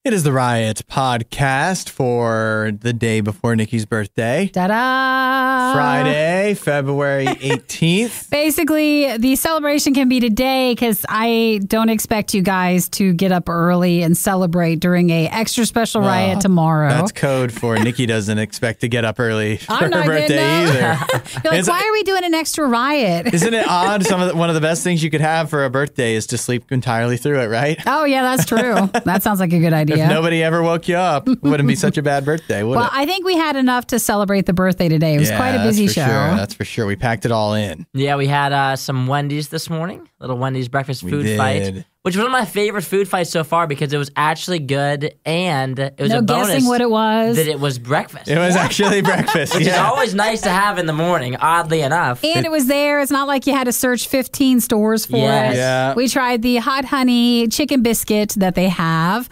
It is the Riot podcast for the day before Nikki's birthday. Ta-da! Friday, February 18th. Basically, the celebration can be today because I don't expect you guys to get up early and celebrate during a extra special riot tomorrow. That's code for Nikki doesn't expect to get up early for her birthday either. You're like, why are we doing an extra riot? Isn't it odd? One of the best things you could have for a birthday is to sleep entirely through it, right? Oh, yeah, that's true. That sounds like a good idea. If nobody ever woke you up, it wouldn't be such a bad birthday, would it? Well, I think we had enough to celebrate the birthday today. It was quite a busy show. Sure. That's for sure. We packed it all in. Yeah, we had some Wendys this morning, little Wendys breakfast food fight, which was one of my favorite food fights so far because it was actually good and it was a bonus guessing what it was. that it was breakfast. It was actually breakfast, which is always nice to have in the morning, oddly enough. And it was there. It's not like you had to search 15 stores for it. Yeah. We tried the hot honey chicken biscuit that they have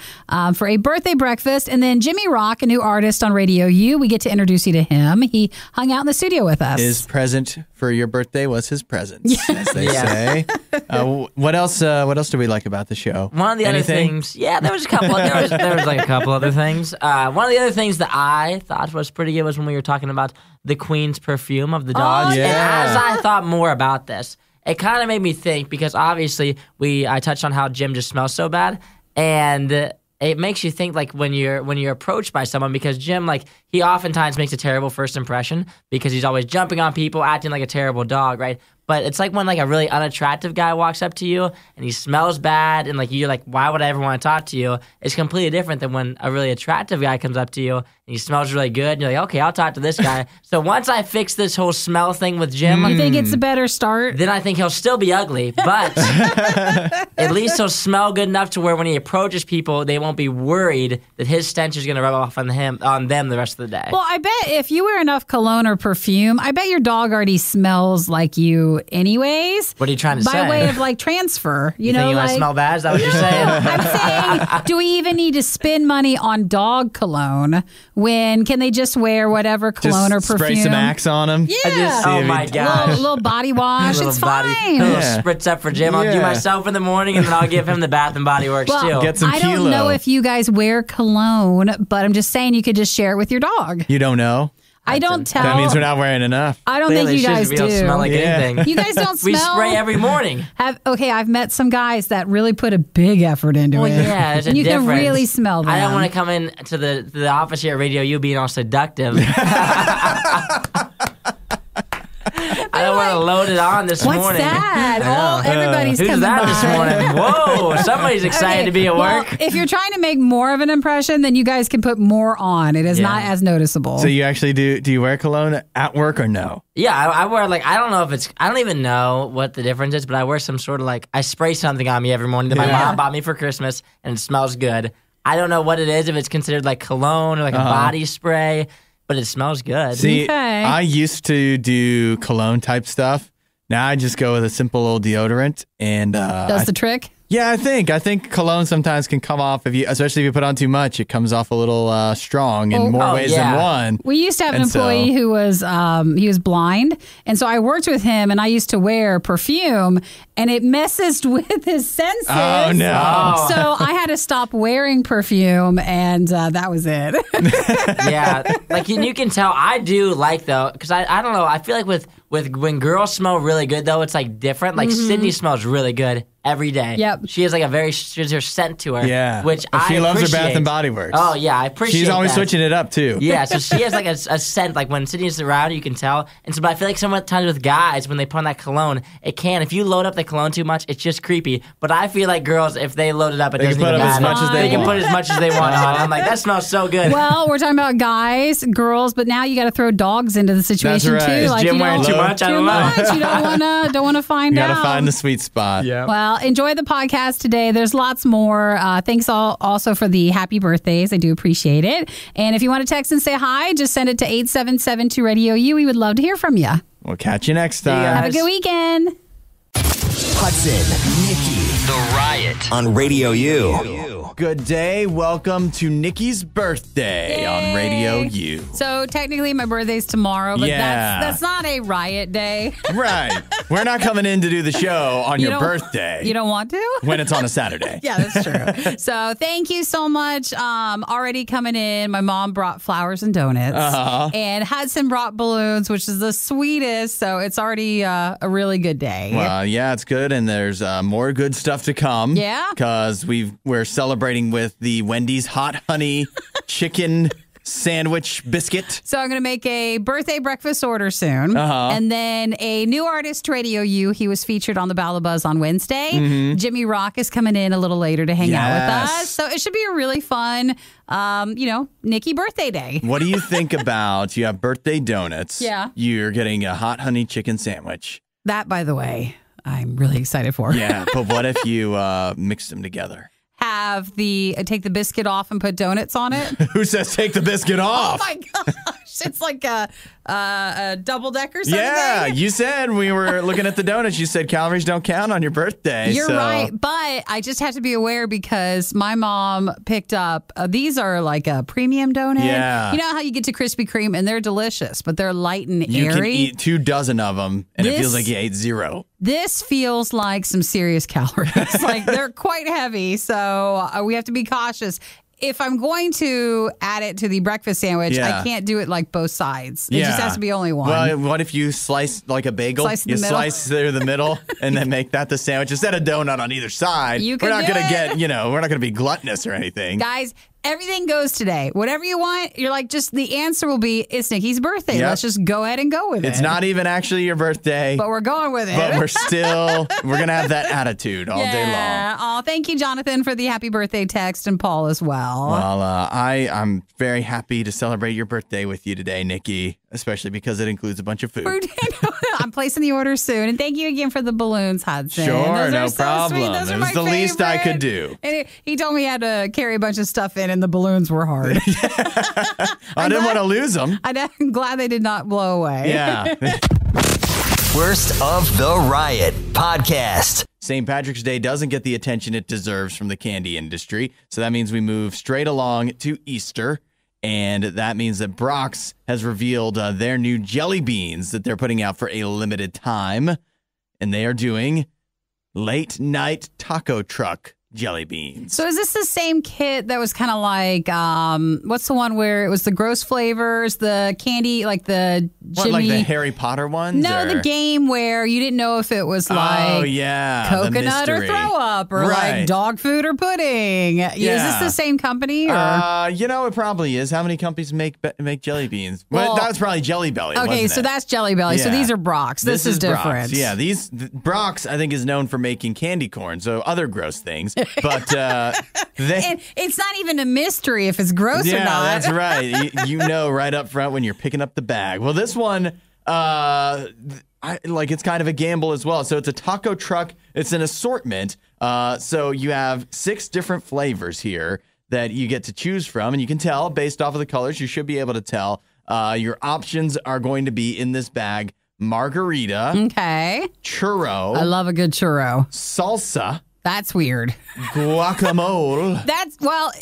for a birthday breakfast. And then Jimmy Rock, a new artist on RadioU, we get to introduce you to him. He hung out in the studio with us. His present for your birthday was his presents, as they say. What else do we like about the show? One of the other things, there was a couple. There was like a couple other things. One of the other things that I thought was pretty good was when we were talking about the Queen's perfume of the dogs. Yeah. And as I thought more about this, it kind of made me think because obviously I touched on how Jim just smells so bad, and it makes you think like when you're approached by someone because Jim, like, he oftentimes makes a terrible first impression because he's always jumping on people, acting like a terrible dog, right? But it's like when like a really unattractive guy walks up to you and he smells bad and like you're like, why would I ever want to talk to you? It's completely different than when a really attractive guy comes up to you and he smells really good and you're like, okay, I'll talk to this guy. So once I fix this whole smell thing with Jim, you think it's a better start? Then I think he'll still be ugly, but at least he'll smell good enough to where when he approaches people, they won't be worried that his stench is going to rub off on them the rest of the day. Well, I bet if you wear enough cologne or perfume, I bet your dog already smells like you anyways. What are you trying to say? By way of like transfer. You know, think you want to smell bad? Is that what you're saying? I'm saying, do we even need to spend money on dog cologne when can they just wear whatever cologne or perfume? Spray some Axe on them. Yeah. Oh my gosh. A little body wash. It's fine. A little spritz up for Jim. I'll do myself in the morning and then I'll give him the Bath and Body Works too. Get some I don't know if you guys wear cologne, but I'm just saying you could just share it with your dog. You don't know? I don't tell. That means we're not wearing enough. I don't think you guys do. We don't smell like anything. You guys don't smell. We spray every morning. I've met some guys that really put a big effort into it. Yeah, there's a and you difference. can really smell them. I don't want to come in to the office here at RadioU being all seductive. I don't want to load it on this morning. What's that? Everybody's Who's coming that by. this morning? Whoa, somebody's excited to be at work. Well, if you're trying to make more of an impression, then you guys can put more on. It is not as noticeable. So you actually do you wear cologne at work or no? Yeah, I wear like, I don't know if it's, I don't even know what the difference is, but I wear some sort of like, I spray something on me every morning that my mom bought me for Christmas and it smells good. I don't know what it is, if it's considered like cologne or like a body spray. But it smells good. See, I used to do cologne type stuff. Now I just go with a simple old deodorant and does the trick? Yeah, I think cologne sometimes can come off especially if you put on too much. It comes off a little strong in more ways than one. We used to have an employee who was he was blind, and so I worked with him, and I used to wear perfume, and it messes with his senses. Oh no! So I had to stop wearing perfume, and that was it. Yeah, like you can tell. I do like though, because I don't know. I feel like with when girls smell really good though, it's like different. Like Sydney smells really good every day. Yep. She has like she has her scent to her. Yeah. Which she loves her appreciate. Bath and Body Works. Oh yeah, I appreciate. She's always that. switching it up too. Yeah, so she has like a scent. Like when Sydney's around, you can tell. And so, but I feel like sometimes with guys, when they put on that cologne, it can. If you load up the cologne too much, it's just creepy. But I feel like girls, if they load it up, it doesn't even matter. They can put as much as they want on. I'm like, that smells so good. Well, we're talking about guys, girls, but now you got to throw dogs into the situation That's right. too. Is Like Jim wearing too much? I don't know. You don't want to find out. You got to find the sweet spot. Yeah. Well, enjoy the podcast today. There's lots more. Thanks also for the happy birthdays. I do appreciate it. And if you want to text and say hi, just send it to 877-2-RADIO-U. We would love to hear from you. We'll catch you next time. Have a good weekend. Hudson, Nikki, The Riot on RadioU. Good day. Welcome to Nikkis Birthday on RadioU. So technically my birthday's tomorrow, but that's not a riot day. Right. We're not coming in to do the show on your birthday. You don't want to? When it's on a Saturday. Yeah, that's true. So thank you so much. Already coming in, my mom brought flowers and donuts. And Hudson brought balloons, which is the sweetest. So it's already a really good day. Well, yeah, it's good. And there's more good stuff to come. Yeah. Because we're celebrating with the Wendys hot honey chicken sandwich biscuit. So I'm going to make a birthday breakfast order soon. And then a new artist, RadioU. He was featured on the Ballabuzz on Wednesday. Jimmy Rock is coming in a little later to hang out with us. So it should be a really fun, Nikki birthday day. What do you think about, you have birthday donuts. Yeah. You're getting a hot honey chicken sandwich. That, by the way, I'm really excited for. Yeah, but what if you mix them together? Take the biscuit off and put donuts on it. Who says take the biscuit off? Oh my gosh, it's like a double decker something. Yeah, you said we were looking at the donuts. You said calories don't count on your birthday. You're right, but I just have to be aware because my mom picked up these are like a premium donut. Yeah, you know how you get to Krispy Kreme and they're delicious, but they're light and airy. You can eat 2 dozen of them, and it feels like you ate 0. This feels like some serious calories. Like they're quite heavy, so we have to be cautious. If I'm going to add it to the breakfast sandwich, I can't do it like both sides. It just has to be only one. Well, what if you slice like a bagel? Slice through the middle and then make that the sandwich instead of donut on either side. We're not going to get, we're not going to be gluttonous or anything. Guys, everything goes today. Whatever you want, you're like, just the answer will be, it's Nikki's birthday. Yep. Let's just go ahead and go with it. It's not even actually your birthday. But we're going with it. But we're going to have that attitude all day long. Oh, thank you, Jonathan, for the happy birthday text, and Paul as well. Well, I'm very happy to celebrate your birthday with you today, Nikki, especially because it includes a bunch of food. I'm placing the order soon. And thank you again for the balloons, Hudson. Sure, no problem. It was the least I could do. And he told me he had to carry a bunch of stuff in, and the balloons were hard. I didn't want to lose them. I'm glad they did not blow away. Yeah. Worst of the Riot podcast. St. Patrick's Day doesn't get the attention it deserves from the candy industry, so that means we move straight along to Easter, and that means that Brock's has revealed their new jelly beans that they're putting out for a limited time, and they are doing late night taco truck jelly beans. So is this the same kit that was kind of like, what's the one where it was the gross flavors, the candy, like the Jimmy... What, like the Harry Potter ones? No, the game where you didn't know if it was like coconut or throw up or like dog food or pudding. Yeah. Is this the same company? Or? It probably is. How many companies make jelly beans? Well, that was probably Jelly Belly, okay, so that's Jelly Belly. Yeah. So these are Brock's. This is different. Brock's. Yeah, Brock's, I think, is known for making candy corn, so other gross things. But and it's not even a mystery if it's gross or not. Yeah, that's right. You know right up front when you're picking up the bag. Well, this one, it's kind of a gamble as well. So it's a taco truck. It's an assortment. So you have 6 different flavors here that you get to choose from. And you can tell based off of the colors. You should be able to tell. Your options are going to be in this bag: margarita. Okay. Churro. I love a good churro. Salsa. That's weird. Guacamole.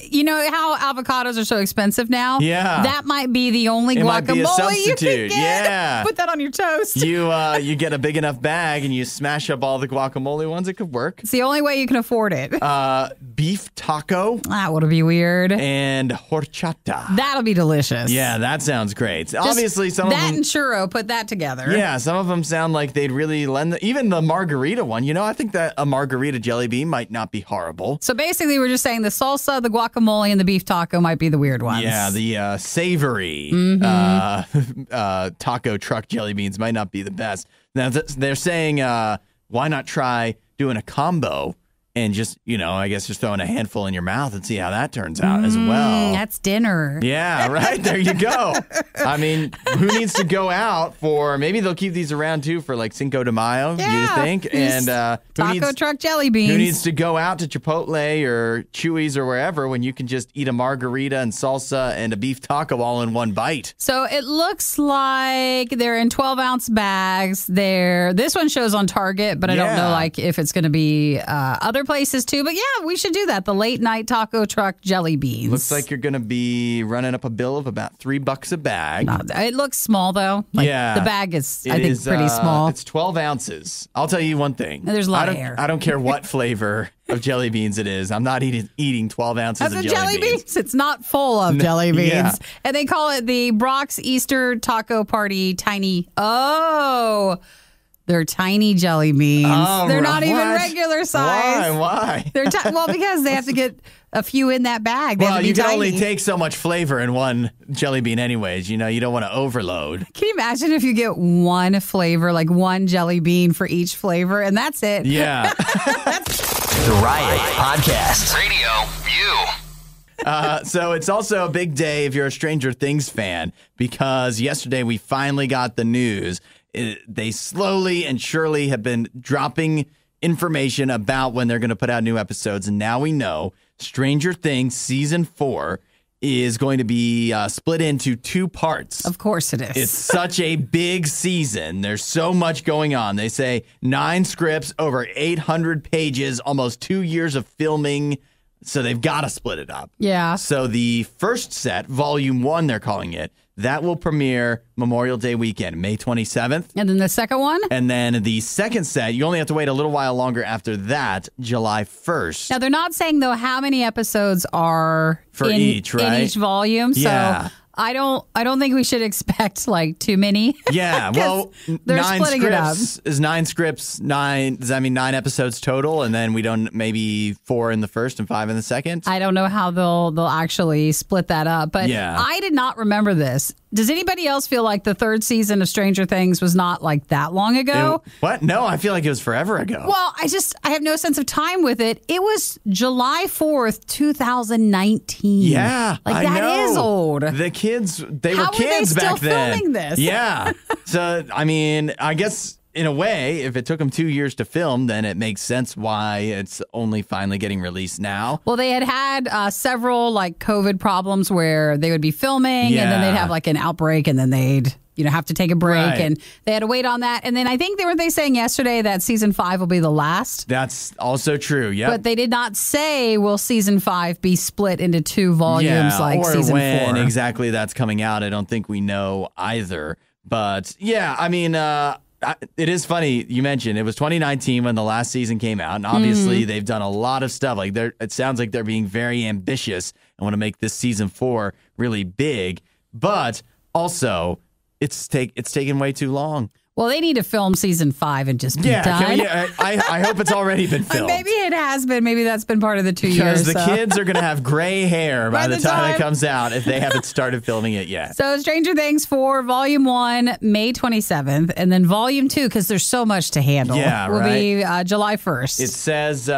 You know how avocados are so expensive now? Yeah. That might be the only guacamole might be a substitute. You can get. Yeah. Put that on your toast. You get a big enough bag and you smash up all the guacamole ones. It could work. It's the only way you can afford it. Beef taco. That would be weird. And horchata. That'll be delicious. Yeah, that sounds great. Obviously, some of them... That and churro, put that together. Yeah, some of them sound like they'd really lend... Even the margarita one, I think that a margarita jelly bean might not be horrible. So basically, we're just saying the salsa, the guacamole, and the beef taco might be the weird ones. Yeah, the savory taco truck jelly beans might not be the best. Now, they're saying, why not try doing a combo and just, I guess just throwing a handful in your mouth and see how that turns out as well. That's dinner. Yeah, right. There you go. I mean, who needs to go out for, maybe they'll keep these around too for like Cinco de Mayo, you think? And taco truck jelly beans. Who needs to go out to Chipotle or Chuy's or wherever when you can just eat a margarita and salsa and a beef taco all in one bite? So it looks like they're in 12-ounce bags. This one shows on Target, but I don't know if it's going to be other places too. But yeah, we should do that. The late night taco truck jelly beans. Looks like you're going to be running up a bill of about $3 a bag. No, it looks small though. Yeah. The bag is, I think, pretty small. It's 12 ounces. I'll tell you one thing. There's a lot of hair. I don't care what flavor of jelly beans it is. I'm not eating 12 ounces of jelly beans. It's not full of jelly beans. Yeah. And they call it the Brock's Easter Taco Party Tiny. Oh, they're tiny jelly beans. Oh, they're not even what? regular size. Why? They're well, because they have to get a few in that bag. They have to be you can tiny. only take so much flavor in one jelly bean anyways. You don't want to overload. Can you imagine if you get one flavor, like one jelly bean for each flavor, and that's it? Yeah. The Riot Podcast. RadioU. So it's also a big day if you're a Stranger Things fan, because yesterday we finally got the news. They slowly and surely have been dropping information about when they're going to put out new episodes. And now we know Stranger Things Season 4 is going to be split into 2 parts. Of course it is. It's such a big season. There's so much going on. They say 9 scripts, over 800 pages, almost 2 years of filming. So they've got to split it up. Yeah. So the first set, Volume 1, they're calling it, that will premiere Memorial Day weekend, May 27th. And then the second one? And then the second set, you only have to wait a little while longer after that, July 1st. Now, they're not saying, though, how many episodes are For each, right? in each volume. Yeah. So I don't think we should expect like too many. Yeah, well, they're 9 splitting it up. scripts is 9 scripts. 9 does that mean 9 episodes total? And then we don't maybe 4 in the first and 5 in the second. I don't know how they'll actually split that up, but Yeah. I did not remember this. Does anybody else feel like the 3rd season of Stranger Things was not like that long ago? What? No, I feel like it was forever ago. Well, I have no sense of time with it. It was July 4th, 2019. Yeah, like I that know. is old. The kids, they How were were they kids still back then. filming this? Yeah. So, I mean, I guess in a way, if it took them 2 years to film, then it makes sense why it's only finally getting released now. Well, they had several like COVID problems where they would be filming and then they'd have like an outbreak and then they'd have to take a break Right. and they had to wait on that. And then I think they saying yesterday that season 5 will be the last. That's also true. Yeah. But they did not say will season 5 be split into 2 volumes like or season when 4. exactly that's coming out. I don't think we know either. But yeah, I mean, it is funny you mentioned it was 2019 when the last season came out, and obviously they've done a lot of stuff. Like it sounds like they're being very ambitious and want to make this season 4 really big. But also, it's taken way too long. Well, they need to film season 5 and just be done. I hope it's already been filmed. Maybe it has been. Maybe that's been part of the 2 years. Because the kids are going to have gray hair by the time it time- comes out if they haven't started filming it yet. So Stranger Things 4, Volume 1, May 27th, and then Volume 2, because there's so much to handle, will be July 1st. It says,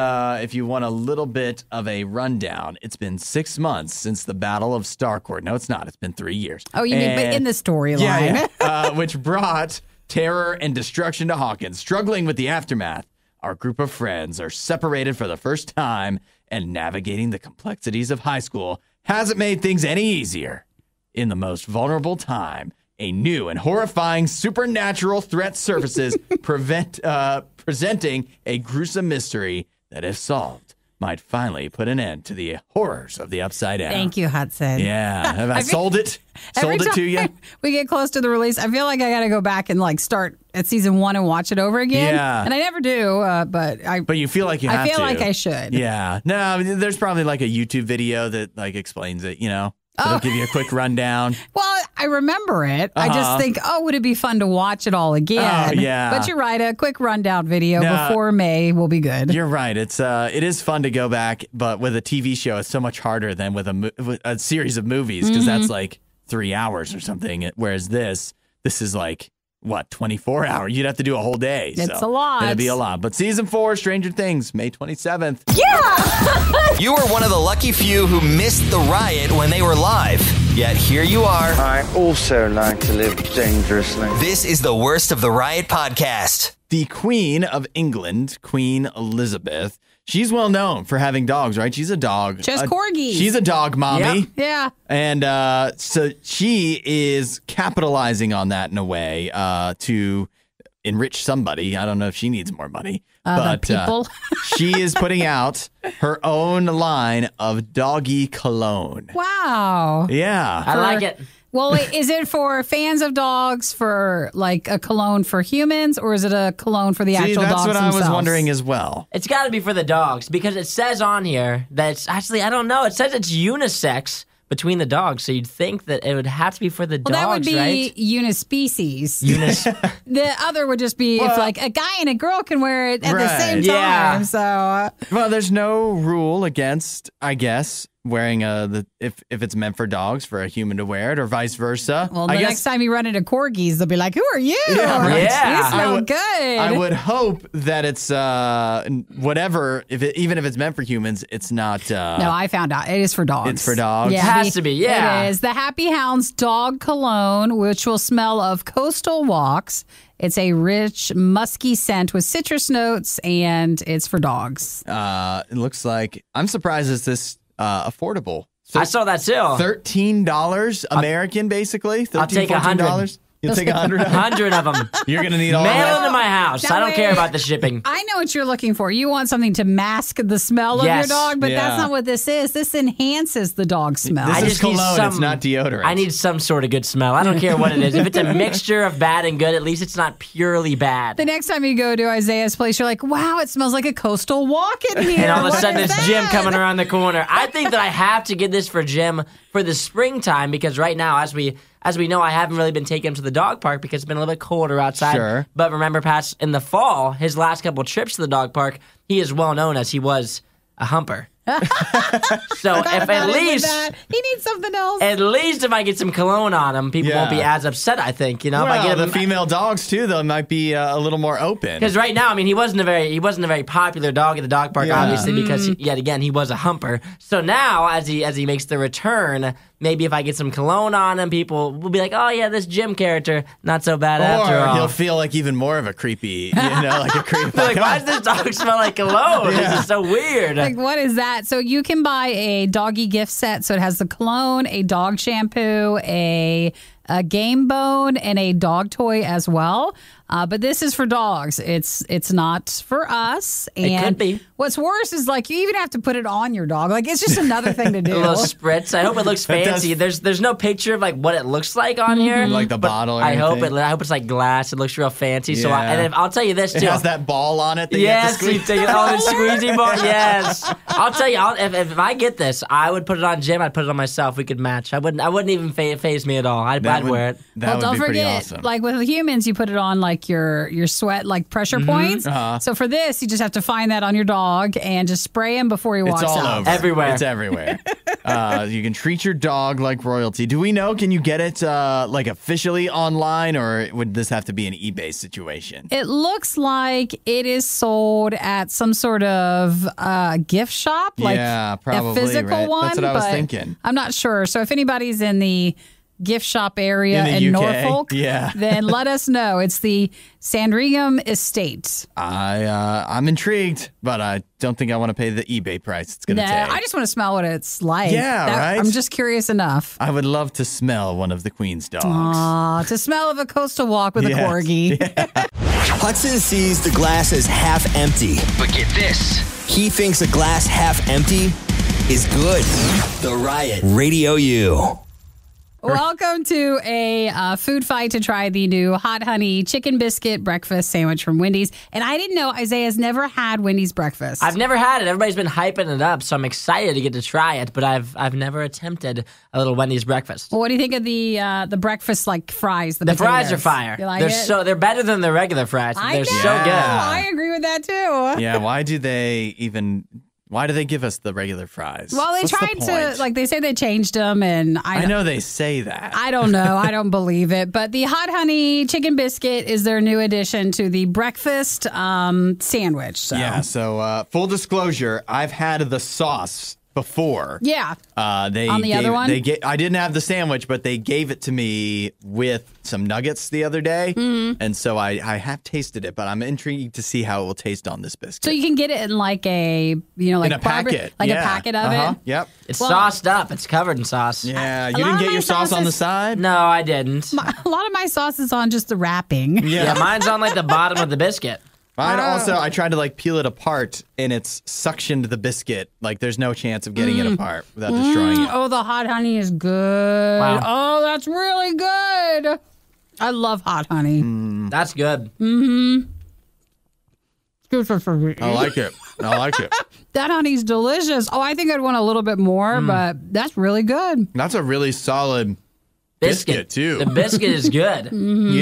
if you want a little bit of a rundown, it's been 6 months since the Battle of Starcourt. No, it's not. It's been 3 years. Oh, you mean, but in the storyline. Which brought terror and destruction to Hawkins. Struggling with the aftermath, our group of friends are separated for the first time, and navigating the complexities of high school hasn't made things any easier. In the most vulnerable time, a new and horrifying supernatural threat surfaces, presenting a gruesome mystery that, if solved, might finally put an end to the horrors of the Upside Down. Thank you, Hudson. Yeah. Have I sold it? Sold it to you? We get close to the release. I feel like I got to go back and like start at season 1 and watch it over again. Yeah. And I never do, but you feel like you have to. I feel like I should. Yeah. No, I mean, there's probably like a YouTube video that like explains it, It'll give you a quick rundown. Well, I remember it. I just think, would it be fun to watch it all again? Oh, yeah. But you're right. A quick rundown video before May will be good. You're right. It is fun to go back, but with a TV show, it's so much harder than with a series of movies because that's like 3 hours or something. Whereas this is like, 24 hours? You'd have to do a whole day. It's a lot. It'd be a lot. But season 4, Stranger Things, May 27th. Yeah! You were one of the lucky few who missed the riot when they were live. Yet here you are. I also like to live dangerously. This is the Worst of the Riot podcast. The Queen of England, Queen Elizabeth, she's well known for having dogs, right? She's a dog. Just corgis. She's a dog mommy. Yeah. And so she is capitalizing on that in a way to enrich somebody. I don't know if she needs more money. The people. She is putting out her own line of doggy cologne. Wow. Yeah. I like it. Well, wait, is it for fans of dogs, for like a cologne for humans, or is it a cologne for the actual dogs that's what themselves? I was wondering as well. It's got to be for the dogs because it says on here that it's actually, I don't know, it says it's unisex between the dogs. So you'd think that it would have to be for the dogs, Well, that would be right? unispecies. Unis. The other would just be if like a guy and a girl can wear it at the same time. Yeah. So, Well, there's no rule against, I guess, wearing if it's meant for dogs for a human to wear it or vice versa. well, the next time you run into corgis, they'll be like, "Who are you? Yeah, right. Yeah. You smell good." I would hope that it's whatever. Even if it's meant for humans, it's not. No, I found out it is for dogs. It's for dogs? Yeah, It has to be, yeah. It is the Happy Hounds dog cologne, which will smell of coastal walks. It's a rich, musky scent with citrus notes, and it's for dogs. It looks like I'm surprised it's this affordable. I saw that too. $13 American, basically. I'll take $100. You'll take 100. 100 of them. You're gonna need all Mail that. them to my house. That I don't way- care about the shipping. I know what you're looking for. You want something to mask the smell of your Yes. dog, but Yeah. that's not what this is. This enhances the dog smell. This I is just need cologne. some- It's not deodorant. I need some sort of good smell. I don't care what it is. If it's a mixture of bad and good, at least it's not purely bad. The next time you go to Isaiah's place, you're like, wow, it smells like a coastal walk in here. And all of a What sudden, is it's that? Jim coming around the corner. I think that I have to get this for Jim for the springtime because right now, as we know, I haven't really been taking him to the dog park because it's been a little bit colder outside. Sure. But remember, Pat, in the fall, his last couple trips to the dog park, he is well known as he was a humper. So if at least he needs something else. if I get some cologne on him, people won't be Yeah. as upset. I think if I Well, get the him. female dogs too, though, might be a little more open. Because right now, I mean, he wasn't a very popular dog at the dog park, Yeah. obviously, because yet again he was a humper. So now, as he makes the return, maybe if I get some cologne on him, people will be like, "Oh yeah, this Jim character, not so bad after Or all." he'll feel like even more of a creepy, like a creep. They're like, why does this dog smell like cologne? Yeah. This is so weird. Like, what is that? So you can buy a doggy gift set. So it has the cologne, a dog shampoo, a game bone, and a dog toy as well. But this is for dogs. It's not for us. And It could be. What's worse is like you even have to put it on your dog. Like it's just another thing to A do. little spritz. I hope it looks It does- fancy. There's no picture of like what it looks like on here. Like the but bottle or I hope anything? it's like glass. It looks real fancy. So Yeah. I'll tell you this too. It has that ball on it. That Yes, you you have to take it on the squeezy ball. Yes, I'll tell you. If I get this, I would put it on Jim. I'd put it on myself. We could match. I wouldn't even phase me at all. I'd wear it. That Well, would don't be pretty forget, awesome. like with humans, you put it on like your sweat, like pressure points. So for this, you just have to find that on your dog and just spray him before he walks It's all out. over. Everywhere. It's everywhere. You can treat your dog like royalty. Do we know? Can you get it like officially online, or would this have to be an eBay situation? It looks like it is sold at some sort of gift shop, like Yeah, probably, a physical right? one. That's what I was but thinking. I'm not sure. So if anybody's in the gift shop area In the in UK, Norfolk, yeah. then let us know. It's the Sandringham Estate. I'm intrigued, but I don't think I want to pay the eBay price it's going to No, take. I just want to smell what it's like. Yeah, right? I'm just curious enough. I would love to smell one of the Queen's dogs. To smell of a coastal walk with Yes. a corgi. Hudson sees the glass as half empty. But get this. He thinks a glass half empty is good. The Riot. RadioU. Welcome to a food fight to try the new hot honey chicken biscuit breakfast sandwich from Wendys. And I didn't know Isaiah's never had Wendy's breakfast. I've never had it. Everybody's been hyping it up, so I'm excited to get to try it. But I've never attempted a little Wendy's breakfast. Well, what do you think of the breakfast like fries? The fries are potatoes? fire. You like it? They're better than the regular fries. I They're know. so good. I agree with that too. Yeah, why do they give us the regular fries? Well, they What's the tried to, point? like, they say they changed them, and I know they say that. I don't know. I don't believe it. But the hot honey chicken biscuit is their new addition to the breakfast sandwich. So. Yeah, so full disclosure, I've had the sauce before. Yeah. They on the other one? I didn't have the sandwich, but they gave it to me with some nuggets the other day. And so I have tasted it, but I'm intrigued to see how it will taste on this biscuit. So you can get it in like a, like in a packet. Like a packet of it? Yep. It's sauced up. It's covered in sauce. Yeah. You didn't get your sauce on the side? No, I didn't. A lot of my sauce is on just the wrapping. Yeah, mine's on like the bottom of the biscuit. Mine also, I tried to peel it apart, and it's suctioned the biscuit. Like, there's no chance of getting it apart without destroying it. Oh, the hot honey is good. Wow. Oh, that's really good. I love hot honey. That's good. It's good for I like it. That honey's delicious. Oh, I think I'd want a little bit more, but that's really good. That's a really solid biscuit too. The biscuit is good.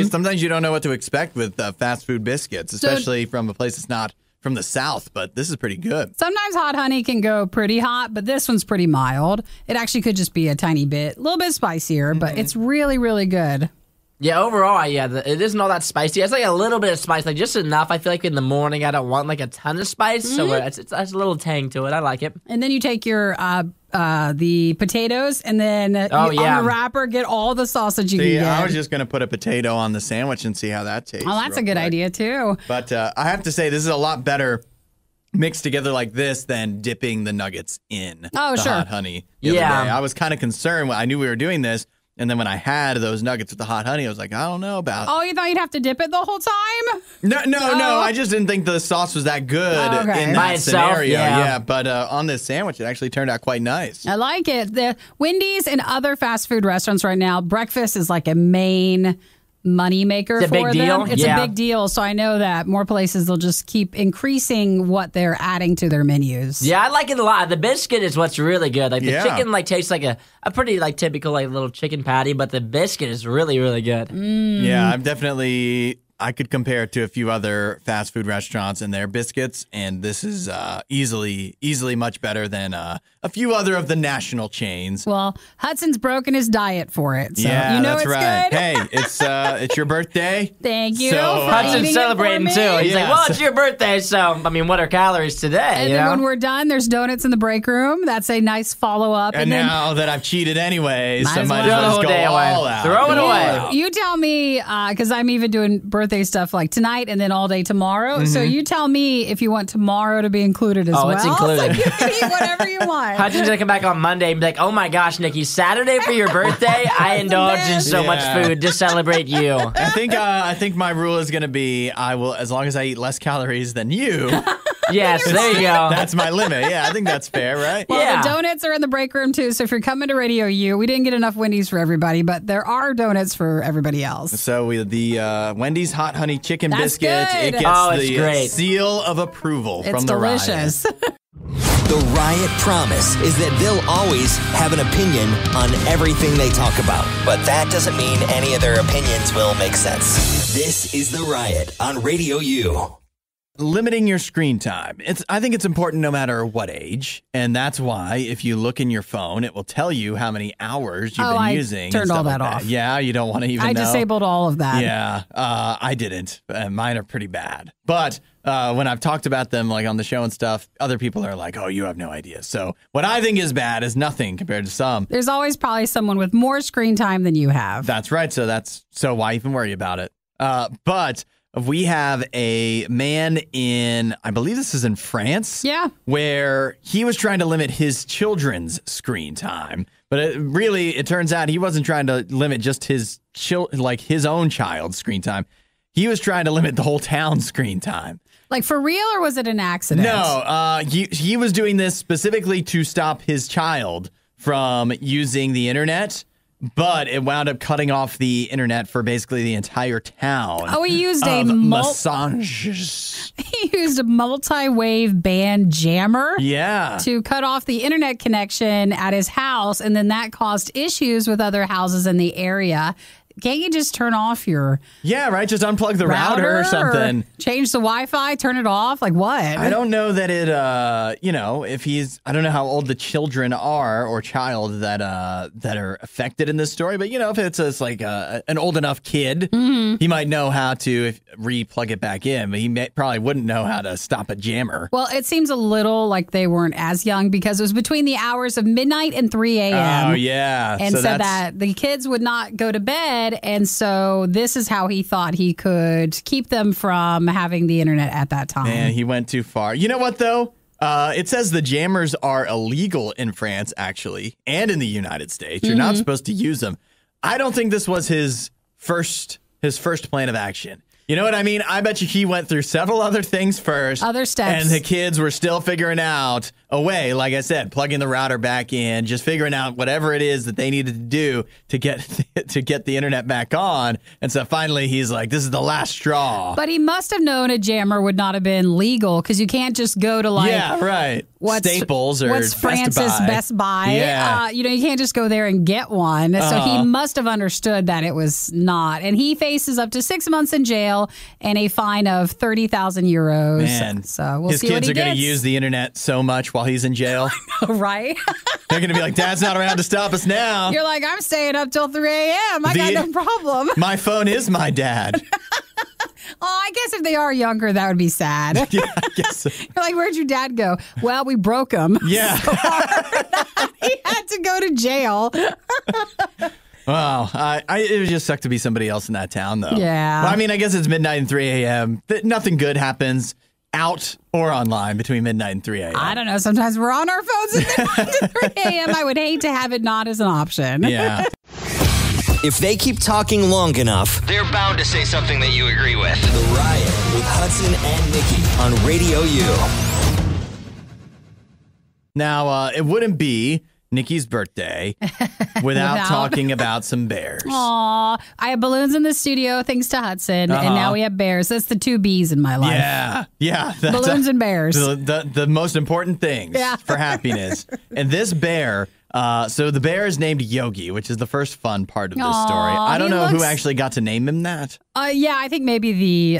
Sometimes you don't know what to expect with fast food biscuits, especially from a place that's not from the South, but this is pretty good. Sometimes hot honey can go pretty hot, but this one's pretty mild. It actually could just be a tiny bit, a little bit spicier, but it's really, really good. Yeah, overall, it isn't all that spicy. It's like a little bit of spice, like just enough. I feel like in the morning I don't want like a ton of spice, so it's a little tang to it. I like it. And then you take your the potatoes, and then on the wrapper, get all the sausage you can get. I was just going to put a potato on the sandwich and see how that tastes. Oh, that's a good idea, too. But I have to say, this is a lot better mixed together like this than dipping the nuggets in the hot honey the other day. I was kind of concerned when I knew we were doing this. And then when I had those nuggets with the hot honey, I was like, I don't know about. Oh, you thought you'd have to dip it the whole time? No. I just didn't think the sauce was that good in that scenario. Yeah. But on this sandwich, it actually turned out quite nice. I like it. The Wendys and other fast food restaurants right now, breakfast is like a main money maker for them. It's a big deal. So I know that more places they'll just keep increasing what they're adding to their menus. Yeah, I like it a lot. The biscuit is what's really good. Like the chicken tastes like a pretty typical little chicken patty, but the biscuit is really, really good. Yeah, I could compare it to a few other fast food restaurants and their biscuits, and this is easily much better than a few other of the national chains. Well, Hudson's broken his diet for it, so you know that's it's right. good. Hey, it's your birthday. Thank you. So, Hudson's celebrating too. He's like, well, it's your birthday, so what are calories today? And then when we're done, there's donuts in the break room. That's a nice follow up. And now that I've cheated anyways, might I as might well. as well just go all out. Throw it away. You tell me, because I'm even doing birthday stuff like tonight and then all day tomorrow. So you tell me if you want tomorrow to be included as well. Oh, it's included. So you can eat whatever you want. Hudson's going to come back on Monday and be like, oh my gosh, Nikki, Saturday for your birthday, I indulged in so much food to celebrate you. I think my rule is going to be I will, as long as I eat less calories than you. Yes, there you go. That's my limit. Yeah, I think that's fair, right? Well, the donuts are in the break room too. So if you're coming to RadioU, we didn't get enough Wendys for everybody, but there are donuts for everybody else. So the Wendys hot honey chicken biscuit, good. it gets the great. seal of approval from the delicious. Riot. The Riot promise is that they'll always have an opinion on everything they talk about. But that doesn't mean any of their opinions will make sense. This is The Riot on RadioU. Limiting your screen time. I think it's important no matter what age. And that's why if you look in your phone, it will tell you how many hours you've been using. I turned all that off. Yeah, you don't want to even know. I disabled all of that. Yeah, I didn't. Mine are pretty bad. But when I've talked about them like on the show and stuff, other people are like, oh, you have no idea. So what I think is bad is nothing compared to some. There's always probably someone with more screen time than you have. That's right. So why even worry about it? But we have a man in, I believe this is in France. Yeah. Where he was trying to limit his children's screen time. But it turns out he wasn't trying to limit just his own child's screen time. He was trying to limit the whole town's screen time. Like for real, or was it an accident? No, he was doing this specifically to stop his child from using the internet. But it wound up cutting off the internet for basically the entire town. Oh, he used massages. He used a multi-wave band jammer. Yeah. To cut off the internet connection at his house, and then that caused issues with other houses in the area. can't you just turn off your Yeah, right. Just unplug the router or something. Change the Wi-Fi, turn it off. Like what? I don't know that it, if he's, I don't know how old the children are or child that are affected in this story, but, if it's like an old enough kid, he might know how to re-plug it back in, but he probably wouldn't know how to stop a jammer. Well, it seems a little like they weren't as young because it was between the hours of midnight and 3 a.m. Oh, yeah. And so that the kids would not go to bed, and so this is how he thought he could keep them from having the internet at that time. Man, he went too far. You know what, though? It says the jammers are illegal in France, actually, and in the United States. You're not supposed to use them. I don't think this was his first plan of action. You know what I mean? I bet you he went through several other things first. Other steps. And the kids were still figuring out a way, like I said, plugging the router back in, just figuring out whatever it is that they needed to do to get the internet back on. And so finally he's like, this is the last straw. But he must have known a jammer would not have been legal because you can't just go to yeah, right. Staples or what's Francis Best Buy. Yeah. You can't just go there and get one. So he must have understood that it was not. And he faces up to 6 months in jail and a fine of 30,000 euros. Man, so we'll his see kids what he are going to gets. use the internet so much while he's in jail. Right? They're going to be like, Dad's not around to stop us now. You're like, I'm staying up till 3 a.m. I got no problem. My phone is my dad. I guess if they are younger, that would be sad. Yeah, I guess so. You're like, where'd your dad go? Well, we broke him. Yeah. So he had to go to jail. Wow. It would just suck to be somebody else in that town, though. Yeah. Well, I mean, I guess it's midnight and 3 a.m. Nothing good happens out or online between midnight and 3 a.m. I don't know. Sometimes we're on our phones at midnight to 3 a.m. I would hate to have it not as an option. Yeah. If they keep talking long enough, They're bound to say something that you agree with. The Riot with Hudson and Nikki on RadioU. Now, it wouldn't be Nikkis Birthday without talking about some bears. Aw, I have balloons in the studio thanks to Hudson, and now we have bears. That's the two B's in my life. Yeah. That's Balloons and bears. The most important things for happiness. And this bear, so the bear is named Yogi, which is the first fun part of this story. I don't know who actually got to name him that. Yeah, I think maybe the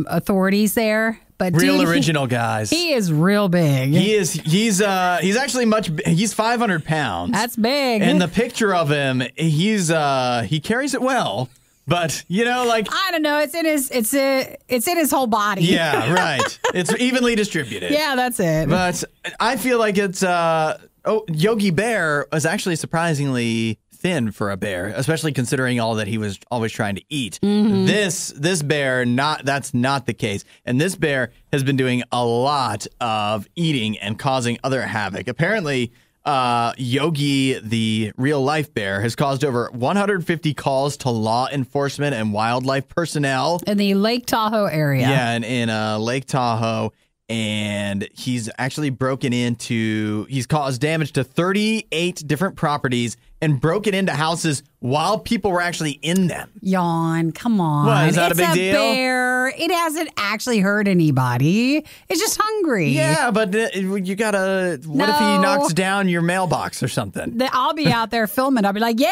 authorities there. But Real original guys. He is real big. He's actually he's 500 pounds. That's big. And the picture of him, he carries it well. But I don't know. It's in his whole body. Yeah, right. It's evenly distributed. Yeah, that's it. But I feel like it's Yogi Bear was actually surprisingly thin for a bear, especially considering all that he was always trying to eat. Mm-hmm. This bear, that's not the case. And this bear has been doing a lot of eating and causing other havoc. Apparently, Yogi, the real life bear, has caused over 150 calls to law enforcement and wildlife personnel. In the Lake Tahoe area. Yeah, in Lake Tahoe. And he's actually he's caused damage to 38 different properties and broken into houses while people were actually in them. Yawn, come on. What, is that a big deal? It's a bear. It hasn't actually hurt anybody. It's just hungry. Yeah, but you gotta, what if he knocks down your mailbox or something? I'll be out there filming. I'll be like, yeah,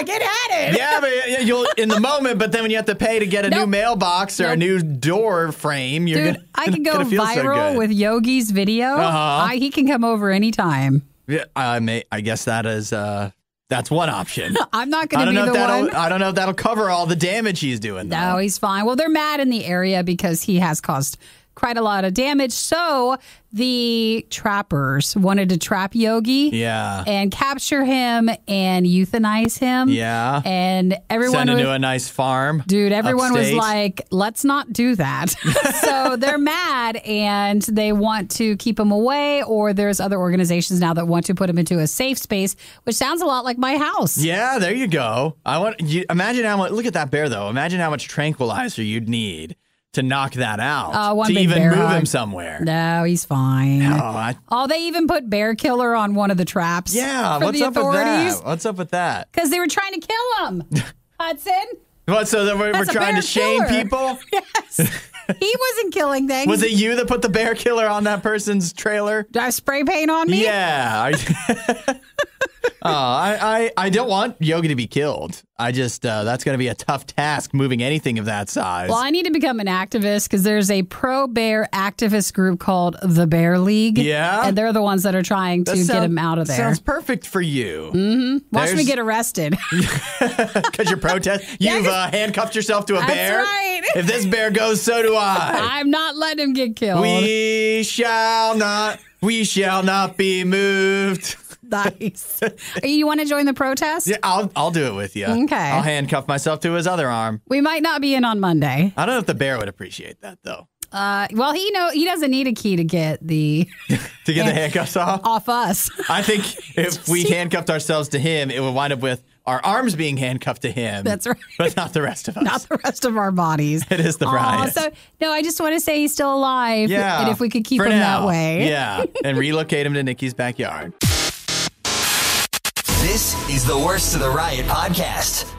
get at it. Yeah, but you'll in the moment, but then when you have to pay to get a new mailbox or a new door frame, I can go feel viral with Yogi's video. He can come over anytime. Yeah, I guess that is... That's one option. I'm not going to be the one. I don't know if that'll cover all the damage he's doing, though. No, he's fine. Well, they're mad in the area because he has caused quite a lot of damage. So the trappers wanted to trap Yogi and capture him and euthanize him. Yeah. And everyone send him to a nice farm. Dude, everyone upstate. was like, let's not do that. So they're mad and they want to keep him away, or there's other organizations now that want to put him into a safe space, which sounds a lot like my house. Yeah, there you go. Imagine how much, look at that bear, though. Imagine how much tranquilizer you'd need to knock that out, one to big even bear move hug. him somewhere. No, he's fine. Oh, they even put bear killer on one of the traps. Yeah, for what's the up with authorities. that? What's up with that? Because they were trying to kill him, Hudson. What? So that we're trying to shame people? Yes. He wasn't killing things. Was it you that put the bear killer on that person's trailer? Did I spray paint on me? Yeah. I don't want Yogi to be killed. I just, that's going to be a tough task moving anything of that size. Well, I need to become an activist because there's a pro-bear activist group called the Bear League. Yeah? And they're the ones that are trying to get him out of there. Sounds perfect for you. Mm-hmm. Watch me get arrested. Because you're protesting? You've handcuffed yourself to a bear? That's right. If this bear goes, so do I. I'm not letting him get killed. We shall not be moved. Nice. You want to join the protest? Yeah, I'll do it with you. Okay. I'll handcuff myself to his other arm. We might not be in on Monday. I don't know if the bear would appreciate that, though. Well, he doesn't need a key to get the the handcuffs off us. I think if we handcuffed ourselves to him, it would wind up with our arms being handcuffed to him. That's right. But not the rest of us. Not the rest of our bodies. It is the riot. So, no, I just want to say he's still alive. Yeah. And if we could keep him now, that way. Yeah. And relocate him to Nikki's backyard. This is the Worst of the Riot podcast.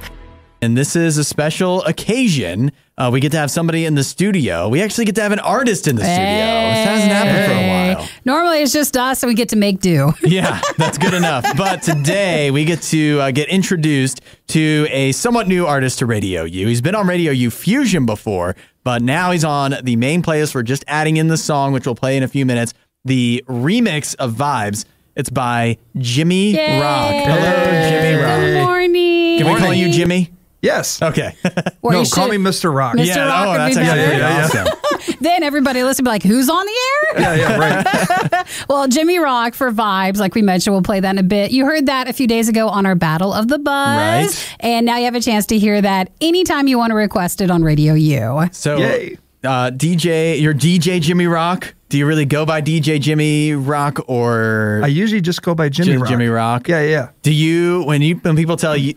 And this is a special occasion. We get to have somebody in the studio. We actually get to have an artist in the studio. This hasn't happened for a while. Normally it's just us and we get to make do. Yeah, that's good enough. But today we get to get introduced to a somewhat new artist to RadioU. He's been on RadioU Fusion before, but now he's on the main playlist. We're just adding in the song, which we'll play in a few minutes. The remix of Vibes. It's by Jimmy Rock. Hello, Jimmy Rock. Good morning. Can we call you Jimmy? Yes. Okay. No, call me Mr. Rock. Mr. Rock would that's be actually better. pretty awesome. Then everybody listen be like, who's on the air? Yeah, right. Well, Jimmy Rock for Vibes, like we mentioned, we'll play that in a bit. You heard that a few days ago on our Battle of the Buzz. Right. And now you have a chance to hear that anytime you want to request it on RadioU. So, Yay. you're DJ Jimmy Rock. Do you really go by DJ Jimmy Rock or I usually just go by Jimmy Rock. Jimmy Rock? Yeah. Do you when people tell you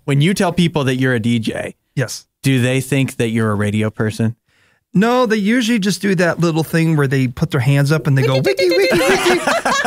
when you tell people that you're a DJ? Yes. Do they think that you're a radio person? No, they usually just do that little thing where they put their hands up and they go wiki wiki wiki.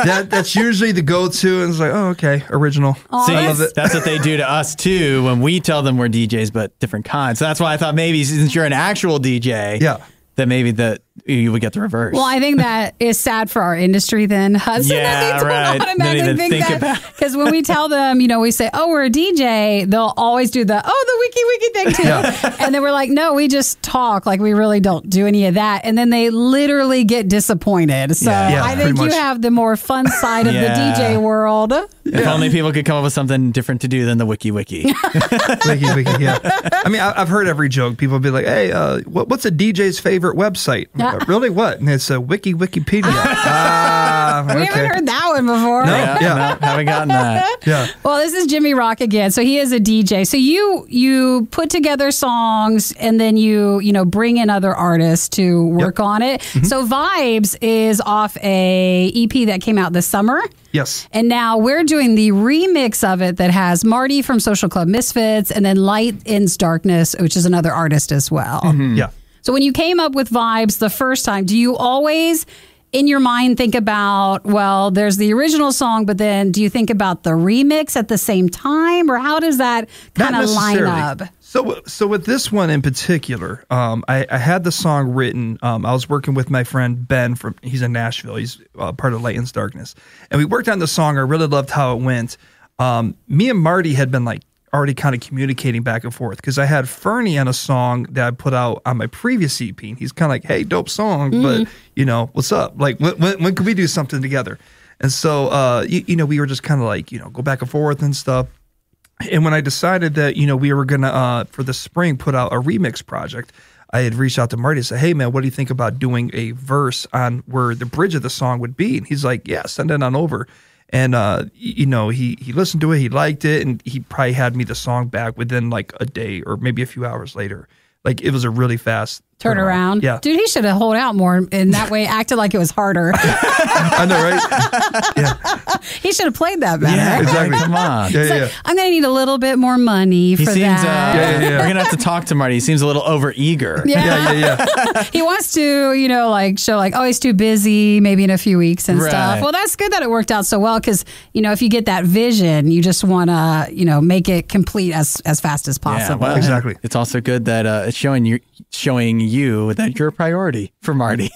That's usually the go-to, and it's like, oh, okay, original. See, I love it. that's what they do to us too when we tell them we're DJs, but different kinds. So that's why I thought maybe since you're an actual DJ, that maybe that you would get the reverse. Well, I think that is sad for our industry then, Hudson, that they don't automatically think that. Because when we tell them, we say, oh, we're a DJ, they'll always do the wiki thing too. Yeah. And then we're like, no, we just talk. Like, we really don't do any of that. And then they literally get disappointed. So I think you have the more fun side of the DJ world. If only people could come up with something different to do than the wiki. Wiki, yeah. I mean, I've heard every joke. People be like, hey, what's a DJ's favorite website? Really? What? And it's a Wikipedia. We haven't heard that one before. No, haven't gotten that. Yeah. Well, this is Jimmy Rock again. So he is a DJ. So you put together songs and then you bring in other artists to work on it. Mm-hmm. So Vibes is off a EP that came out this summer. Yes. And now we're doing the remix of it that has Marty from Social Club Misfits and then Light Ends Darkness, which is another artist as well. Mm-hmm. Yeah. So when you came up with Vibes the first time, do you always in your mind think about, well, there's the original song, but then do you think about the remix at the same time? Or how does that kind of line up? So with this one in particular, I had the song written. I was working with my friend Ben he's in Nashville. He's part of Light Ends Darkness. And we worked on the song. I really loved how it went. Me and Marty had been already kind of communicating back and forth because I had Fernie on a song that I put out on my previous EP. And he's kind of like, hey, dope song, but what's up? Like, when could we do something together? And so, we were just kind of go back and forth and stuff. And when I decided that, we were going to, for the spring, put out a remix project, I had reached out to Marty and said, hey, man, what do you think about doing a verse on where the bridge of the song would be? And he's like, yeah, send it on over. And, he listened to it, he liked it, and he probably had me the song back within a day or maybe a few hours later. It was a really fast turnaround. Yeah. Dude, he should have held out more and that way acted like it was harder. I know, right? Yeah. He should have played that better. Yeah, exactly. Come on. Yeah. I'm going to need a little bit more money for that. We're going to have to talk to Marty. He seems a little over eager. Yeah. He wants to, show oh, he's too busy maybe in a few weeks and stuff. Well, that's good that it worked out so well because, if you get that vision, you just want to, make it complete as fast as possible. Yeah, well, exactly. It's also good that it's showing you that you're a priority for Marty.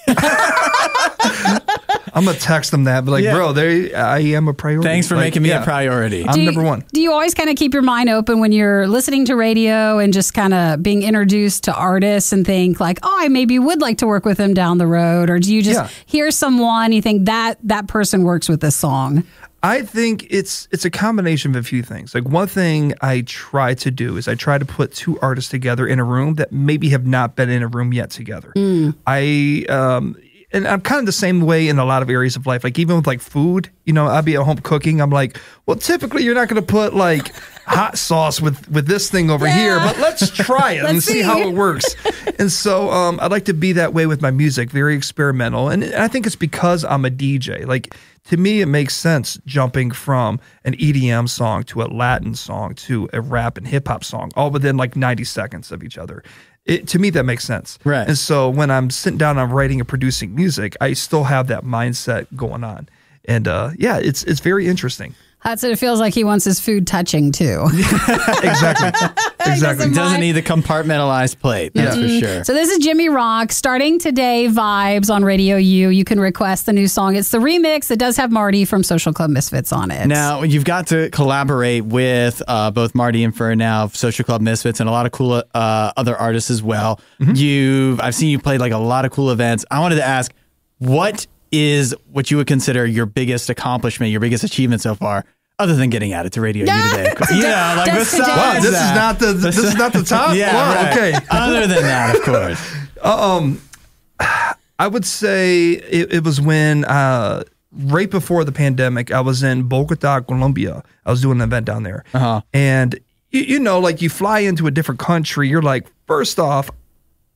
I'm gonna text them that, but like, bro, I am a priority. Thanks for making me a priority. I'm number one. Do you always kind of keep your mind open when you're listening to radio and just kind of being introduced to artists and think like, oh, I maybe would like to work with them down the road? Or do you just hear someone, you think that person works with this song? I think it's a combination of a few things. Like one thing I try to do is I try to put two artists together in a room that maybe have not been in a room yet together. And I'm kind of the same way in a lot of areas of life. Like even with like food, I'll be at home cooking. I'm like, well, typically you're not going to put like hot sauce with this thing over here, but let's try it and see how it works. And so I like to be that way with my music, very experimental. And I think it's because I'm a DJ. Like to me, it makes sense jumping from an EDM song to a Latin song to a rap and hip hop song, all within like 90 seconds of each other. To me, that makes sense. Right. And so when I'm sitting down, I'm writing and producing music, I still have that mindset going on. And it's very interesting. Hudson, it feels like he wants his food touching too. Exactly. He doesn't need the compartmentalized plate. That's for sure. So this is Jimmy Rock starting today. Vibes on RadioU. You can request the new song. It's the remix. It does have Marty from Social Club Misfits on it. Now you've got to collaborate with both Marty and for now Social Club Misfits and a lot of cool other artists as well. I've seen you play like a lot of cool events. I wanted to ask, what is what you would consider your biggest accomplishment, your biggest achievement so far, other than getting added to RadioU today? Like besides wow, this is not the top. Wow, okay. Other than that, of course. I would say it was when right before the pandemic, I was in Bogota, Colombia. I was doing an event down there, and like you fly into a different country, you're like, first off,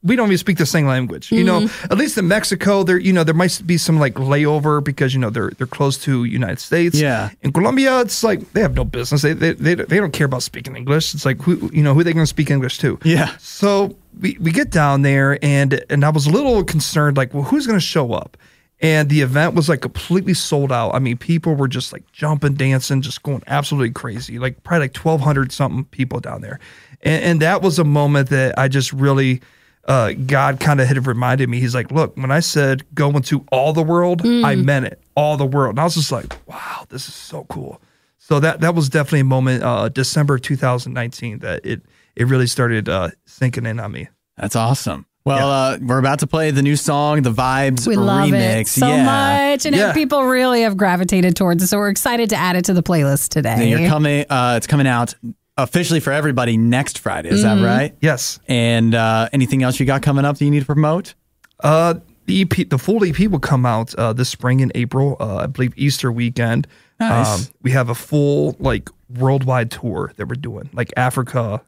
we don't even speak the same language. At least in Mexico, there might be some like layover because they're close to United States. Yeah. In Colombia, it's like they have no business. They don't care about speaking English. It's like who they going to speak English to? Yeah. So we get down there and I was a little concerned, like, well, who's going to show up? And the event was like completely sold out. I mean, people were just like jumping, dancing, just going absolutely crazy. Like probably like 1,200 something people down there, and that was a moment that I just really. God kind of had reminded me. He's like, look, when I said go into all the world, I meant it, all the world. And I was just like, wow, this is so cool. So that was definitely a moment, December 2019, that it really started sinking in on me. That's awesome. Well, we're about to play the new song, the Vibes We love remix. it so much, and people really have gravitated towards it. So we're excited to add it to the playlist today. It's coming out officially for everybody next Friday. Is that right? Yes. And anything else you got coming up that you need to promote? The full EP will come out this spring in April. I believe Easter weekend. Nice. We have a full like worldwide tour that we're doing, like Africa.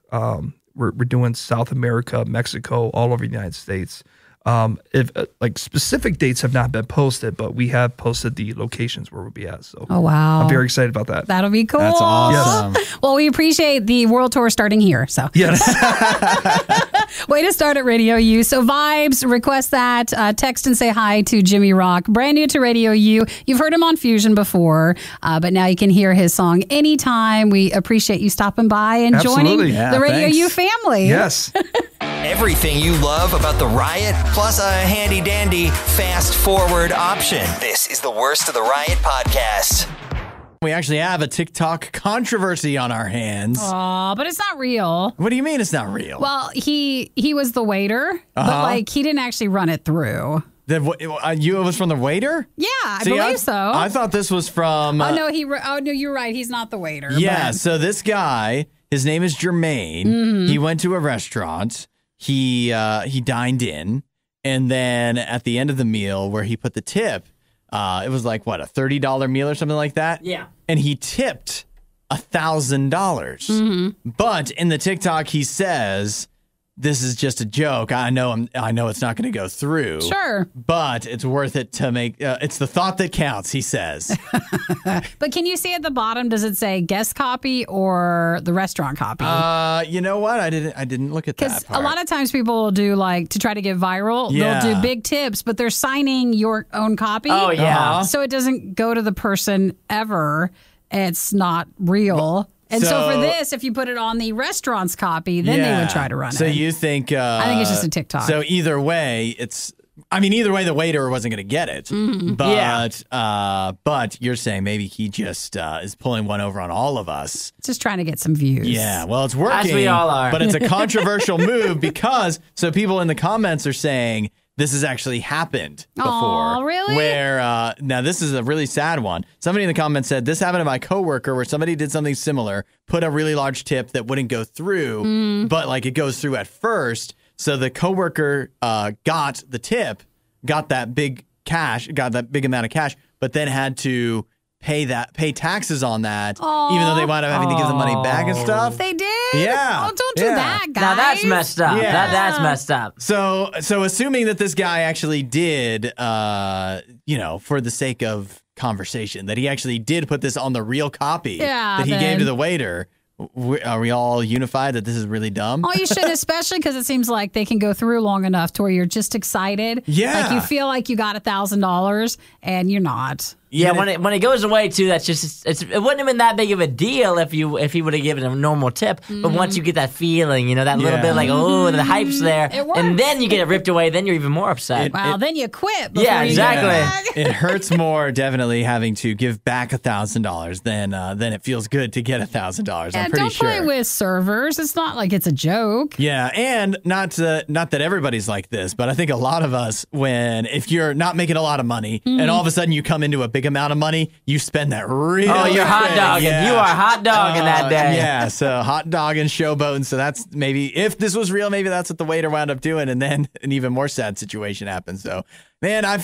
We're doing South America, Mexico, all over the United States. If like specific dates have not been posted, but we have posted the locations where we'll be at. So, oh wow, I'm very excited about that. That'll be cool. That's awesome. Yes. Well, we appreciate the world tour starting here. So yes, way to start at RadioU. So Vibes, request that. Text and say hi to Jimmy Rock. Brand new to RadioU. You've heard him on Fusion before, but now you can hear his song anytime. We appreciate you stopping by and joining the RadioU family. Yes. Everything you love about the Riot, plus a handy dandy fast forward option. This is the Worst of the Riot podcast. We actually have a TikTok controversy on our hands. Oh, but it's not real. What do you mean it's not real? Well, he was the waiter, but like he didn't actually run it through. It was from the waiter? Yeah, I believe so. I thought this was from. Oh no, you're right. He's not the waiter. Yeah. But. So this guy, his name is Jermaine. Mm-hmm. He went to a restaurant. He dined in, and then at the end of the meal, where he put the tip, it was like what, a $30 meal or something like that. Yeah. And he tipped $1,000. Mm-hmm. But in the TikTok, he says, "This is just a joke. I know it's not going to go through. Sure, but it's worth it to make. It's the thought that counts," he says. But can you see at the bottom? Does it say guest copy or the restaurant copy? You know what? I didn't look at that. Because a lot of times people will do like to try to get viral. Yeah. They'll do big tips, but they're signing your own copy. Oh yeah. So it doesn't go to the person ever. It's not real. And so for this, if you put it on the restaurant's copy, then they would try to run it. So you think... I think it's just a TikTok. So either way, it's I mean, either way, the waiter wasn't going to get it. Mm-hmm. But you're saying maybe he just is pulling one over on all of us. Just trying to get some views. Yeah, well, it's working. As we all are. But it's a controversial move because people in the comments are saying this has actually happened before. Aw, really? Where, now this is a really sad one. Somebody in the comments said, this happened to my coworker where somebody did something similar, put a really large tip that wouldn't go through, but like it goes through at first. So the coworker got the tip, got that big amount of cash, but then had to pay taxes on that, even though they wound up having to give the money back and stuff. They did? Yeah. Oh, don't do that, guys. Now that's messed up. Yeah. That's messed up. So assuming that this guy actually did, for the sake of conversation, that he actually did put this on the real copy that he gave to the waiter, are we all unified that this is really dumb? Oh, you should, especially because it seems like they can go through long enough to where you're just excited. Yeah. Like you feel like you got $1,000 and you're not. Yeah, when it goes away too, that's just it wouldn't have been that big of a deal if he would have given a normal tip. But once you get that feeling, that little bit like the hype's there, and then you get it ripped away, then you're even more upset. Then you quit. Yeah, exactly. It hurts more definitely having to give back $1,000 than it feels good to get $1,000. I'm pretty sure. Don't play with servers. It's not like it's a joke. Yeah, and not that everybody's like this, but I think a lot of us, if you're not making a lot of money, and all of a sudden you come into a big amount of money, you spend that really you're hot quick. dogging. Yeah. You are hot dogging that day. Yeah, so hot dogging, showboating. So that's maybe, if this was real, maybe that's what the waiter wound up doing, and then an even more sad situation happened. So, man, I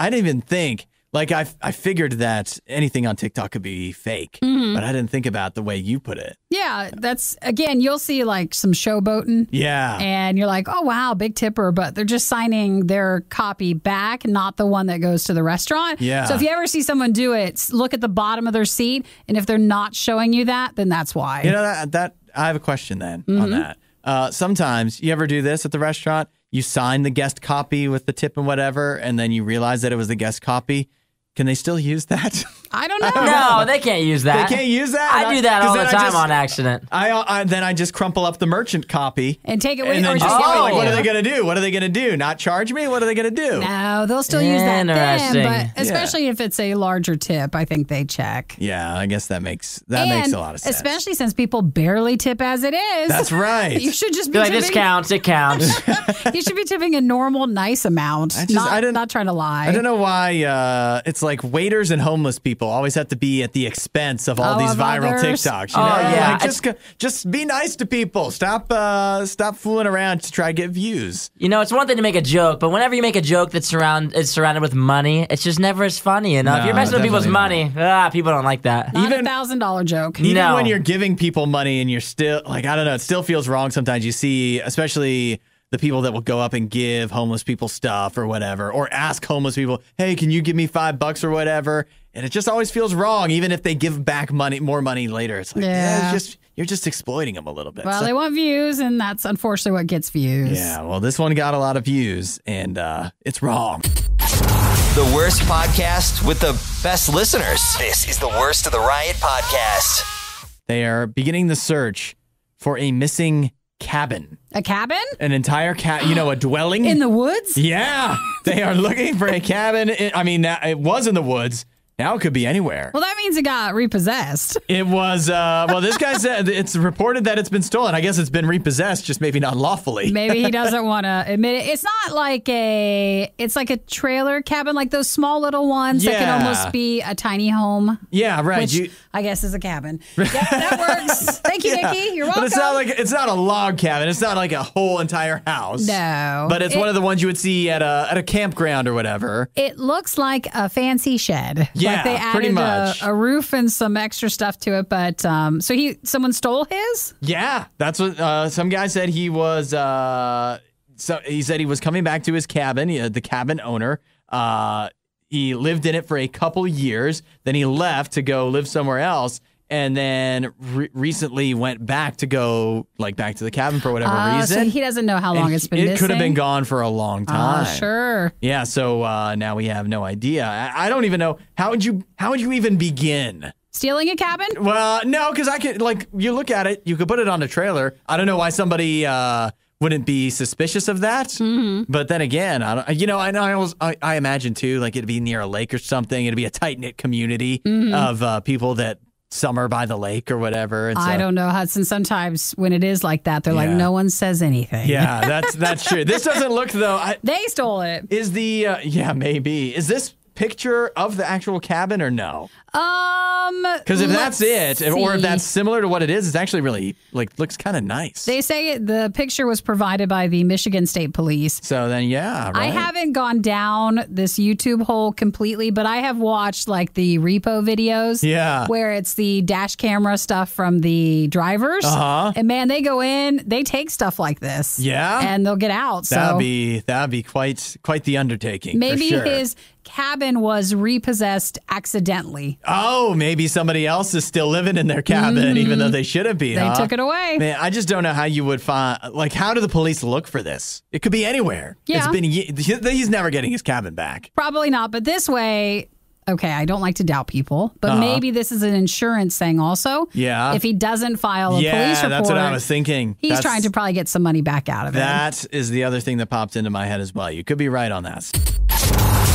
didn't even think. Like, I figured that anything on TikTok could be fake, but I didn't think about the way you put it. Yeah, that's, again, you'll see like some showboating. Yeah. And you're like, oh, wow, big tipper, but they're just signing their copy back, not the one that goes to the restaurant. Yeah. So if you ever see someone do it, look at the bottom of their seat, and if they're not showing you that, then that's why. That I have a question then on that. Sometimes, you ever do this at the restaurant? You sign the guest copy with the tip and whatever, and then you realize that it was the guest copy. Can they still use that? I don't know. No, they can't use that. They can't use that? I do that all the time on accident. Then I just crumple up the merchant copy. And take it with and you. then Or just just like, what are they going to do? What are they going to do? Not charge me? What are they going to do? No, they'll still use that then, Interesting. but especially if it's a larger tip, I think they check. Yeah, I guess that makes a lot of sense. Especially since people barely tip as it is. That's right. You should just be Be like, tipping. this counts. It counts. You should be tipping a normal, nice amount. Not trying to lie. I don't know why it's like waiters and homeless people always have to be at the expense of all these viral others. TikToks. Yeah. Like, just be nice to people. Stop fooling around to try to get views. It's one thing to make a joke, but whenever you make a joke that's surrounded with money, it's just never as funny. If you're messing with people's money, people don't like that. Not a $1,000 joke. Even when you're giving people money and you're still like, I don't know, it still feels wrong sometimes. You see, especially the people that will go up and give homeless people stuff or whatever, or ask homeless people, hey, can you give me $5 or whatever? And it just always feels wrong, even if they give back more money later. It's like, you're just exploiting them a little bit. Well, they want views, and that's unfortunately what gets views. Yeah, well, this one got a lot of views, and it's wrong. The worst podcast with the best listeners. This is the Worst of the Riot podcast. They are beginning the search for a missing cabin. A cabin? An entire a dwelling. In the woods? Yeah. They are looking for a cabin. It was in the woods. Now it could be anywhere. Well, that means it got repossessed. It was, this guy said it's reported that it's been stolen. I guess it's been repossessed, just maybe not lawfully. Maybe he doesn't want to admit it. It's not like it's like a trailer cabin, like those small little ones that can almost be a tiny home. Yeah, right. Which I guess is a cabin. Yeah, that works. Thank you, Nikki. You're welcome. But it's not a log cabin. It's not like a whole entire house. No. But it's one of the ones you would see at a campground or whatever. It looks like a fancy shed. Yeah, like they pretty added much. a roof and some extra stuff to it. But someone stole his? Yeah, that's what some guy said. He was. So he said he was coming back to his cabin. The cabin owner. He lived in it for a couple years. Then he left to go live somewhere else. And then recently went back to go back to the cabin for whatever reason. So he doesn't know how long it's been missing. It could have been gone for a long time. Sure. Yeah. So now we have no idea. I don't even know how would you even begin stealing a cabin? Well, no, because I could you look at it, you could put it on a trailer. I don't know why somebody wouldn't be suspicious of that. Mm-hmm. But then again, I imagine too, like it'd be near a lake or something. It'd be a tight knit community of people that summer by the lake or whatever. And so, I don't know, Hudson. Sometimes when it is like that, they're like, no one says anything. Yeah, that's true. This doesn't look though. They stole it. Is the maybe is this picture of the actual cabin or no? Because if that's it, or if that's similar to what it is, it's actually really looks kind of nice. They say the picture was provided by the Michigan State Police. So then, yeah, right. I haven't gone down this YouTube hole completely, but I have watched like the repo videos. Yeah, where it's the dash camera stuff from the drivers. And man, they go in, they take stuff like this. Yeah, and they'll get out. So that'd be quite the undertaking. Maybe for sure. his cabin was repossessed accidentally. Oh, maybe somebody else is still living in their cabin, even though they shouldn't be. They took it away. Man, I just don't know how you would find. Like, how do the police look for this? It could be anywhere. Yeah. He's never getting his cabin back. Probably not. But this way, okay, I don't like to doubt people, but maybe this is an insurance thing also. Yeah. If he doesn't file a police report. That's what I was thinking. He's trying to probably get some money back out of it. That is the other thing that popped into my head as well. You could be right on that.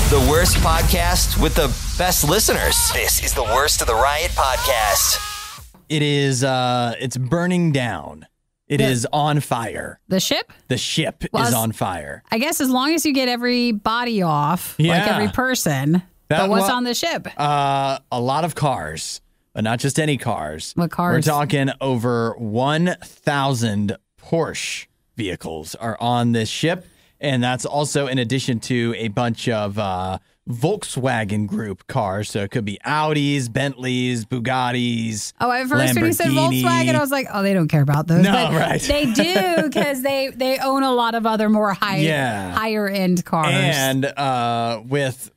The worst podcast with the best listeners. This is the Worst of the Riot podcast. It is, it's burning down. It is on fire. The ship? The ship is on fire. I guess as long as you get every body off, like every person. But what's on the ship? A lot of cars, but not just any cars. What cars? We're talking over 1,000 Porsche vehicles are on this ship. And that's also in addition to a bunch of Volkswagen Group cars. So it could be Audis, Bentleys, Bugattis. Oh, at first when you said Volkswagen, I was like, oh, they don't care about those. No, but right. They do because they own a lot of other more higher end cars. And with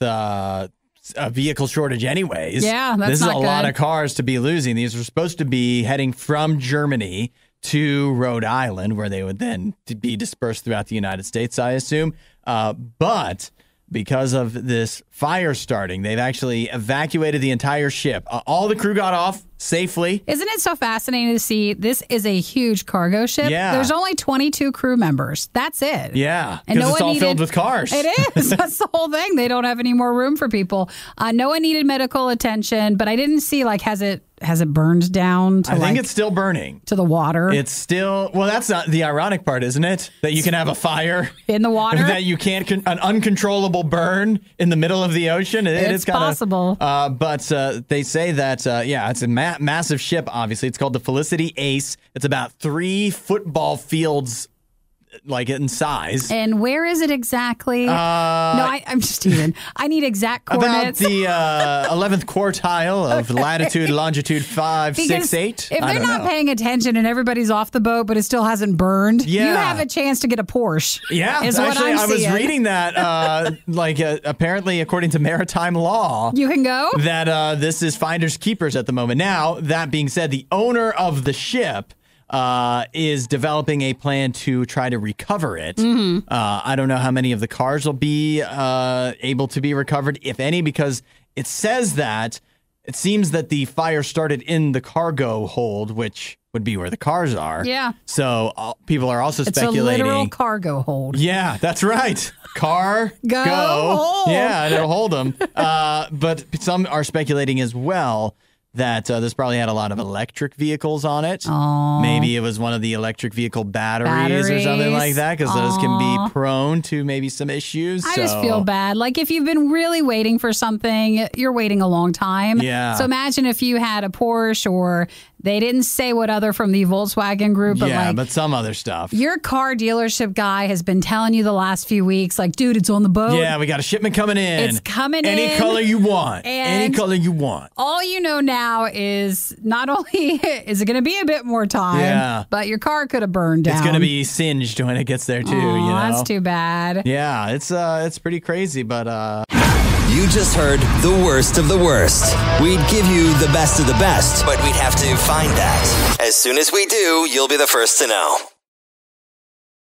a vehicle shortage anyways. Yeah, that's this is not a good. lot of cars to be losing. These are supposed to be heading from Germany to Rhode Island, where they would then be dispersed throughout the United States, I assume. But because of this fire starting, they've actually evacuated the entire ship. All the crew got off safely. Isn't it so fascinating to see? This is a huge cargo ship. Yeah. There's only 22 crew members. That's it. Yeah, and no it's all filled with cars. It is. That's the whole thing. They don't have any more room for people. No one needed medical attention, but I didn't see, like, has it burned down to, I think it's still burning. To the water. It's still, well, that's not the ironic part, isn't it? That you can have a fire. In the water? That you can't, an uncontrollable burn in the middle of the ocean. It's possible. But they say that, it's a massive ship, obviously. It's called the Felicity Ace. It's about 3 football fields like in size. And where is it exactly? I'm just teasing. I need exact coordinates. About the 11th quartile of latitude, longitude 568. If they're not paying attention and everybody's off the boat, but it still hasn't burned, you have a chance to get a Porsche. Yeah, actually, I was reading that. Apparently, according to maritime law, you can go. That this is finders keepers at the moment. Now, that being said, the owner of the ship is developing a plan to try to recover it. Mm-hmm. I don't know how many of the cars will be able to be recovered, if any, because it says that it seems that the fire started in the cargo hold, which would be where the cars are. Yeah. So people are also speculating. It's a literal cargo hold. Yeah, that's right. Go. Hold. Yeah, and it'll hold them. But some are speculating as well that this probably had a lot of electric vehicles on it. Aww. Maybe it was one of the electric vehicle batteries or something like that, because those can be prone to maybe some issues. I just feel bad. Like, if you've been really waiting for something, you're waiting a long time. Yeah. So imagine if you had a Porsche, or they didn't say what other from the Volkswagen Group, but but some other stuff. Your car dealership guy has been telling you the last few weeks, like, dude, it's on the boat. Yeah, we got a shipment coming in. It's coming in. Any color you want. Any color you want. All you know now is not only is it going to be a bit more time, but your car could have burned down. It's going to be singed when it gets there too. That's too bad. Yeah, it's pretty crazy, but You just heard the worst of the worst. We'd give you the best of the best, but we'd have to find that. As soon as we do, you'll be the first to know.